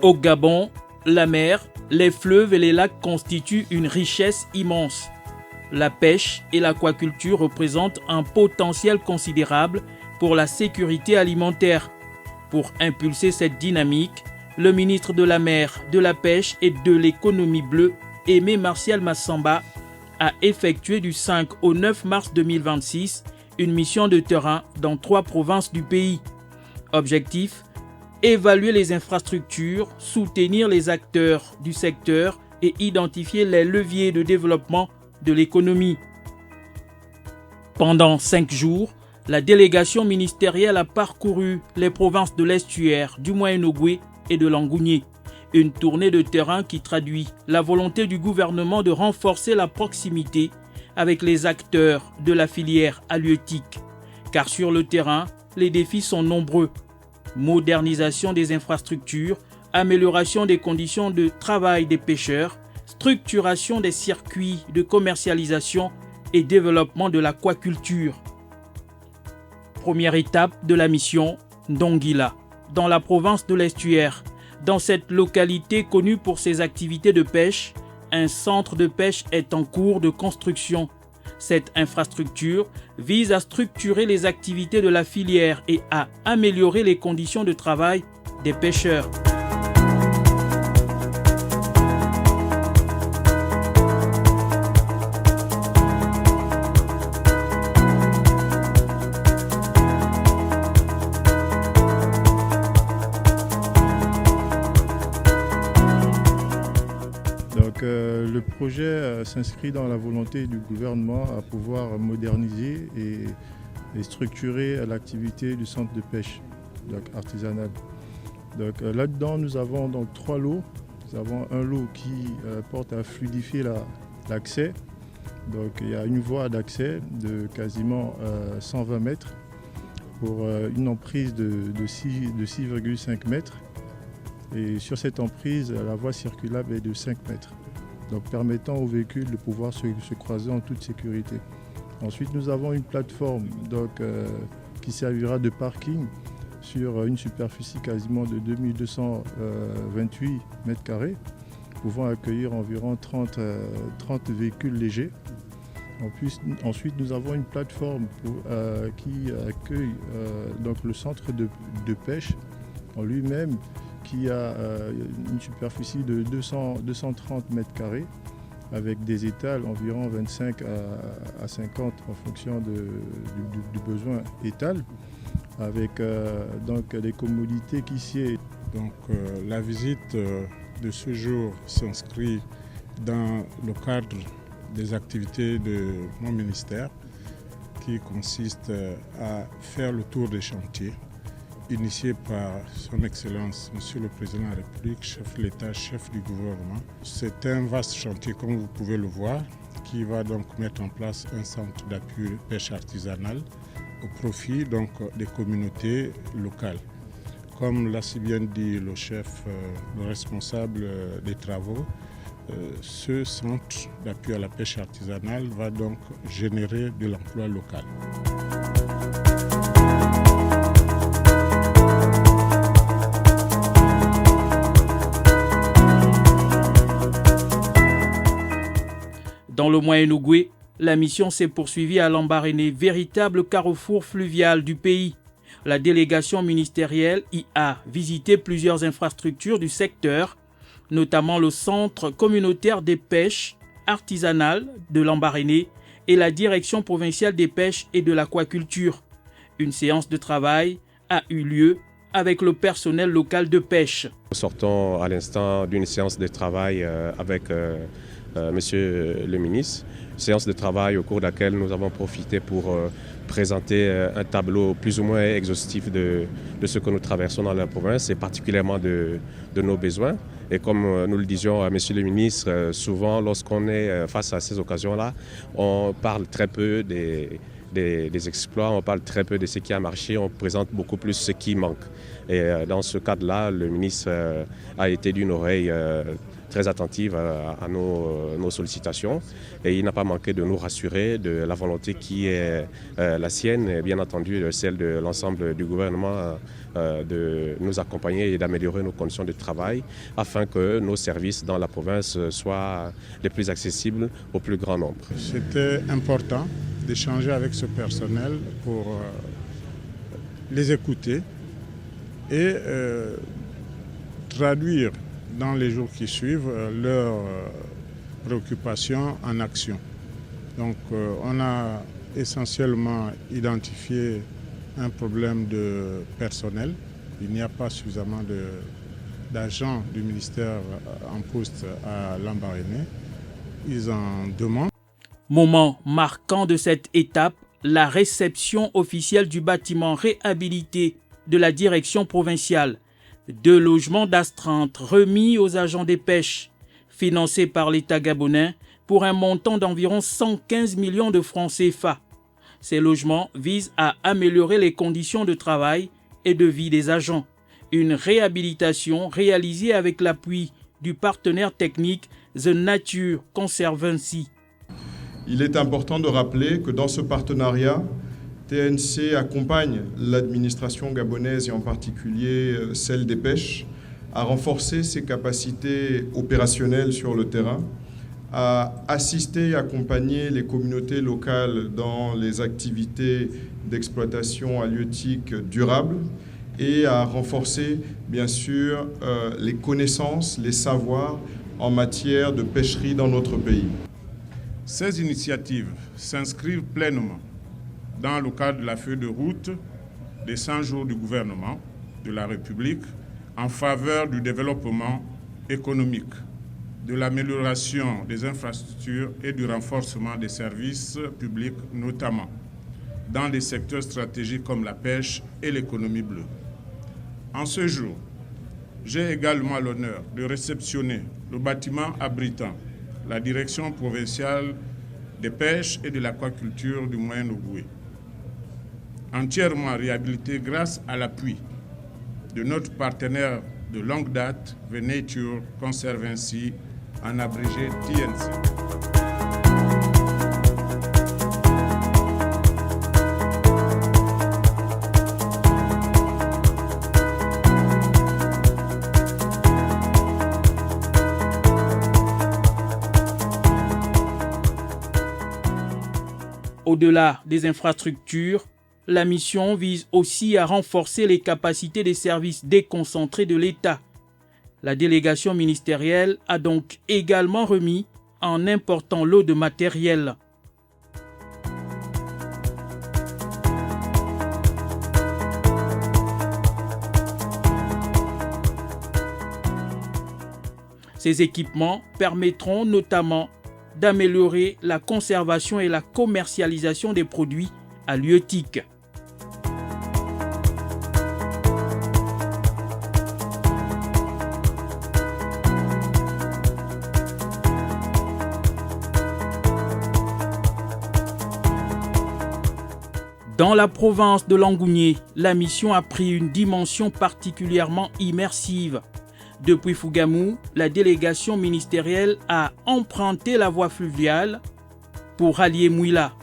Au Gabon, la mer, les fleuves et les lacs constituent une richesse immense. La pêche et l'aquaculture représentent un potentiel considérable pour la sécurité alimentaire. Pour impulser cette dynamique, le ministre de la Mer, de la Pêche et de l'Économie bleue, Aimé Martial Massamba, a effectué du 5 au 9 mars 2026 une mission de terrain dans 3 provinces du pays. Objectif : évaluer les infrastructures, soutenir les acteurs du secteur et identifier les leviers de développement de l'économie. Pendant 5 jours, la délégation ministérielle a parcouru les provinces de l'estuaire, du Moyen-Ogooué et de Langounié. Une tournée de terrain qui traduit la volonté du gouvernement de renforcer la proximité avec les acteurs de la filière halieutique. Car sur le terrain, les défis sont nombreux. Modernisation des infrastructures, amélioration des conditions de travail des pêcheurs, structuration des circuits de commercialisation et développement de l'aquaculture. Première étape de la mission, Ndongila, dans la province de l'estuaire. Dans cette localité connue pour ses activités de pêche, un centre de pêche est en cours de construction. Cette infrastructure vise à structurer les activités de la filière et à améliorer les conditions de travail des pêcheurs. Le projet s'inscrit dans la volonté du gouvernement à pouvoir moderniser et structurer l'activité du centre de pêche artisanal. Là-dedans, nous avons 3 lots. Nous avons un lot qui porte à fluidifier l'accès. Il y a une voie d'accès de quasiment 120 mètres pour une emprise de 6,5 mètres. Et sur cette emprise, la voie circulable est de 5 mètres. Permettant aux véhicules de pouvoir se croiser en toute sécurité. Ensuite, nous avons une plateforme qui servira de parking sur une superficie quasiment de 2228 mètres carrés, pouvant accueillir environ 30 véhicules légers. Ensuite, nous avons une plateforme qui accueille le centre de pêche en lui-même, qui a une superficie de 230 mètres carrés avec des étals environ 25 à 50 en fonction du besoin étal, avec les commodités qui s'y est. La visite de ce jour s'inscrit dans le cadre des activités de mon ministère qui consiste à faire le tour des chantiers initié par son Excellence, Monsieur le Président de la République, chef de l'État, chef du gouvernement. C'est un vaste chantier, comme vous pouvez le voir, qui va donc mettre en place un centre d'appui pêche artisanale au profit des communautés locales. Comme l'a si bien dit le chef, le responsable des travaux, ce centre d'appui à la pêche artisanale va donc générer de l'emploi local. Dans le Moyen-Ogooué, la mission s'est poursuivie à Lambaréné, véritable carrefour fluvial du pays. La délégation ministérielle y a visité plusieurs infrastructures du secteur, notamment le centre communautaire des pêches artisanales de Lambaréné et la direction provinciale des pêches et de l'aquaculture. Une séance de travail a eu lieu avec le personnel local de pêche. Nous sortons à l'instant d'une séance de travail avec Monsieur le ministre, séance de travail au cours de laquelle nous avons profité pour présenter un tableau plus ou moins exhaustif de ce que nous traversons dans la province et particulièrement de nos besoins. Et comme nous le disions à Monsieur le ministre, souvent lorsqu'on est face à ces occasions-là, on parle très peu des exploits, on parle très peu de ce qui a marché, on présente beaucoup plus ce qui manque. Et dans ce cadre-là, le ministre a été d'une oreille très attentive à nos sollicitations. Et il n'a pas manqué de nous rassurer de la volonté qui est la sienne et bien entendu celle de l'ensemble du gouvernement de nous accompagner et d'améliorer nos conditions de travail afin que nos services dans la province soient les plus accessibles au plus grand nombre. C'était important d'échanger avec ce personnel pour les écouter et traduire dans les jours qui suivent leurs préoccupations en action. Donc on a essentiellement identifié un problème de personnel. Il n'y a pas suffisamment d'agents du ministère en poste à Lambaréné. Ils en demandent. Moment marquant de cette étape, la réception officielle du bâtiment réhabilité de la direction provinciale. 2 logements d'astreinte remis aux agents des pêches, financés par l'État gabonais pour un montant d'environ 115 millions de francs CFA. Ces logements visent à améliorer les conditions de travail et de vie des agents. Une réhabilitation réalisée avec l'appui du partenaire technique The Nature Conservancy. Il est important de rappeler que dans ce partenariat, TNC accompagne l'administration gabonaise et en particulier celle des pêches à renforcer ses capacités opérationnelles sur le terrain, à assister et accompagner les communautés locales dans les activités d'exploitation halieutique durable et à renforcer bien sûr les connaissances, les savoirs en matière de pêcherie dans notre pays. Ces initiatives s'inscrivent pleinement dans le cadre de la feuille de route des 100 jours du gouvernement de la République en faveur du développement économique, de l'amélioration des infrastructures et du renforcement des services publics, notamment dans des secteurs stratégiques comme la pêche et l'économie bleue. En ce jour, j'ai également l'honneur de réceptionner le bâtiment abritant la direction provinciale des pêches et de l'aquaculture du Moyen-Ogooué, entièrement réhabilité grâce à l'appui de notre partenaire de longue date, The Nature Conservancy, en abrégé TNC. Au-delà des infrastructures, la mission vise aussi à renforcer les capacités des services déconcentrés de l'État. La délégation ministérielle a donc également remis un important lot de matériel. Ces équipements permettront notamment d'améliorer la conservation et la commercialisation des produits halieutiques. Dans la province de Langougné, la mission a pris une dimension particulièrement immersive. Depuis Fougamou, la délégation ministérielle a emprunté la voie fluviale pour rallier Mouila,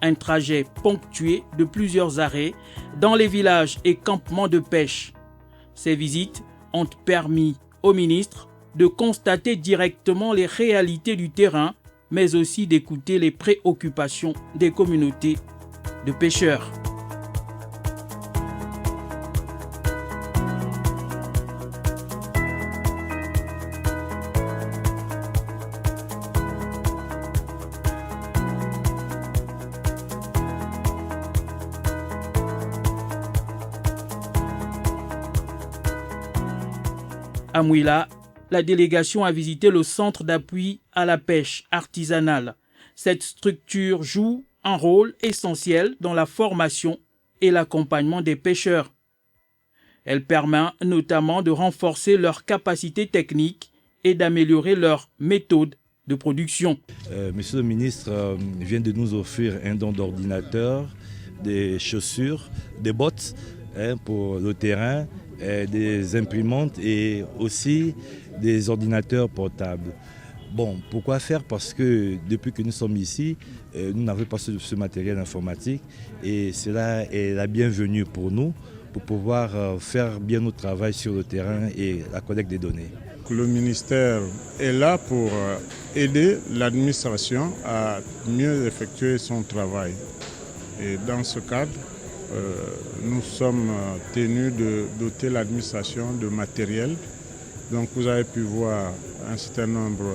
un trajet ponctué de plusieurs arrêts dans les villages et campements de pêche. Ces visites ont permis au ministre de constater directement les réalités du terrain, mais aussi d'écouter les préoccupations des communautés de pêcheurs. À Mouila, la délégation a visité le centre d'appui à la pêche artisanale. Cette structure joue un rôle essentiel dans la formation et l'accompagnement des pêcheurs. Elle permet notamment de renforcer leurs capacités techniques et d'améliorer leurs méthodes de production. Monsieur le ministre vient de nous offrir un don d'ordinateur, des chaussures, des bottes pour le terrain des imprimantes et aussi des ordinateurs portables. Bon, pourquoi faire? Parce que depuis que nous sommes ici, nous n'avons pas ce matériel informatique et cela est la bienvenue pour nous pour pouvoir faire bien notre travail sur le terrain et la collecte des données. Le ministère est là pour aider l'administration à mieux effectuer son travail. Et dans ce cadre, nous sommes tenus de doter l'administration de matériel. Donc vous avez pu voir un certain nombre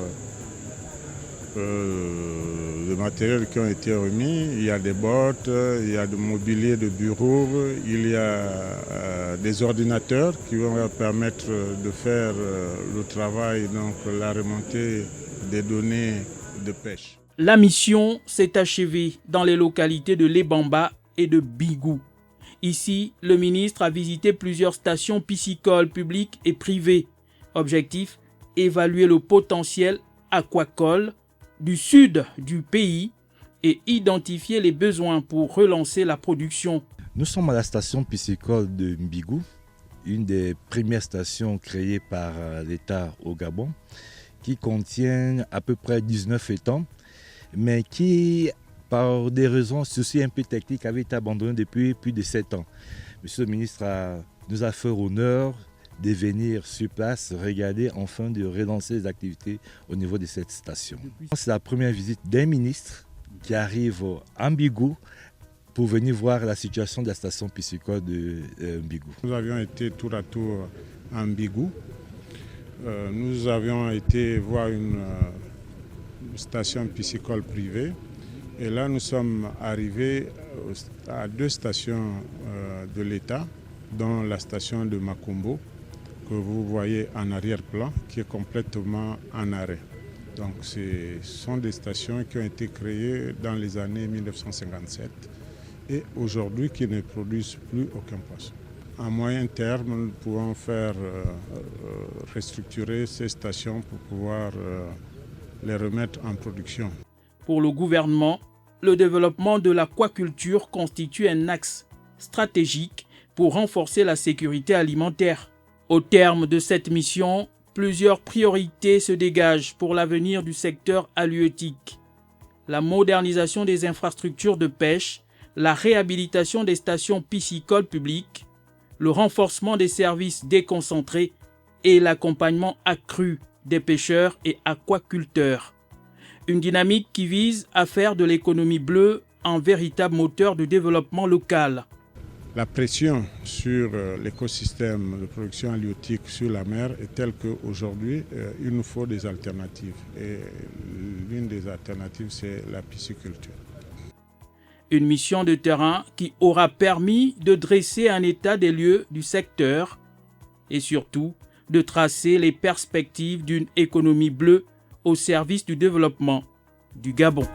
de matériels qui ont été remis. Il y a des bottes, il y a du mobilier de bureau, il y a des ordinateurs qui vont leur permettre de faire le travail, donc la remontée des données de pêche. La mission s'est achevée dans les localités de Lebamba et de Bigou. Ici, le ministre a visité plusieurs stations piscicoles publiques et privées. Objectif, évaluer le potentiel aquacole du sud du pays et identifier les besoins pour relancer la production. Nous sommes à la station piscicole de Mbigou, une des premières stations créées par l'État au Gabon, qui contient à peu près 19 étangs, mais qui, par des raisons aussi un peu techniques, avait été abandonnée depuis plus de 7 ans. Monsieur le ministre nous a fait l'honneur de venir sur place, regarder, enfin de relancer les activités au niveau de cette station. C'est la première visite d'un ministre qui arrive à Mbigou pour venir voir la situation de la station piscicole de Mbigou. Nous avions été tour à tour à Mbigou. Nous avions été voir une station piscicole privée. Et là, nous sommes arrivés à 2 stations de l'État, dont la station de Makumbo, que vous voyez en arrière-plan, qui est complètement en arrêt. Donc ce sont des stations qui ont été créées dans les années 1957 et aujourd'hui qui ne produisent plus aucun poisson. À moyen terme, nous pouvons faire restructurer ces stations pour pouvoir les remettre en production. Pour le gouvernement, le développement de l'aquaculture constitue un axe stratégique pour renforcer la sécurité alimentaire. Au terme de cette mission, plusieurs priorités se dégagent pour l'avenir du secteur halieutique. La modernisation des infrastructures de pêche, la réhabilitation des stations piscicoles publiques, le renforcement des services déconcentrés et l'accompagnement accru des pêcheurs et aquaculteurs. Une dynamique qui vise à faire de l'économie bleue un véritable moteur de développement local. La pression sur l'écosystème de production halieutique sur la mer est telle qu'aujourd'hui, il nous faut des alternatives. Et l'une des alternatives, c'est la pisciculture. Une mission de terrain qui aura permis de dresser un état des lieux du secteur et surtout de tracer les perspectives d'une économie bleue au service du développement du Gabon.